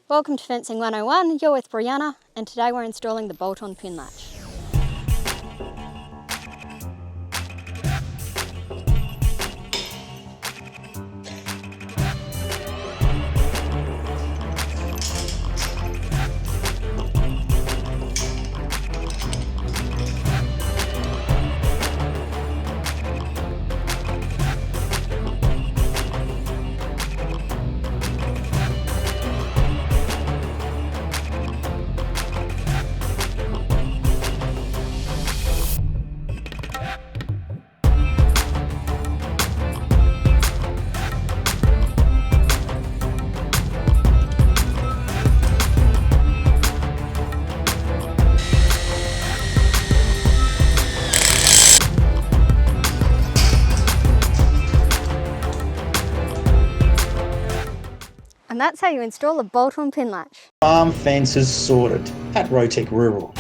Welcome to Fencing 101, you're with Brianna, and today we're installing the bolt-on pin latch. And that's how you install a bolt-on pin latch. Farm fences sorted at Rotech Rural.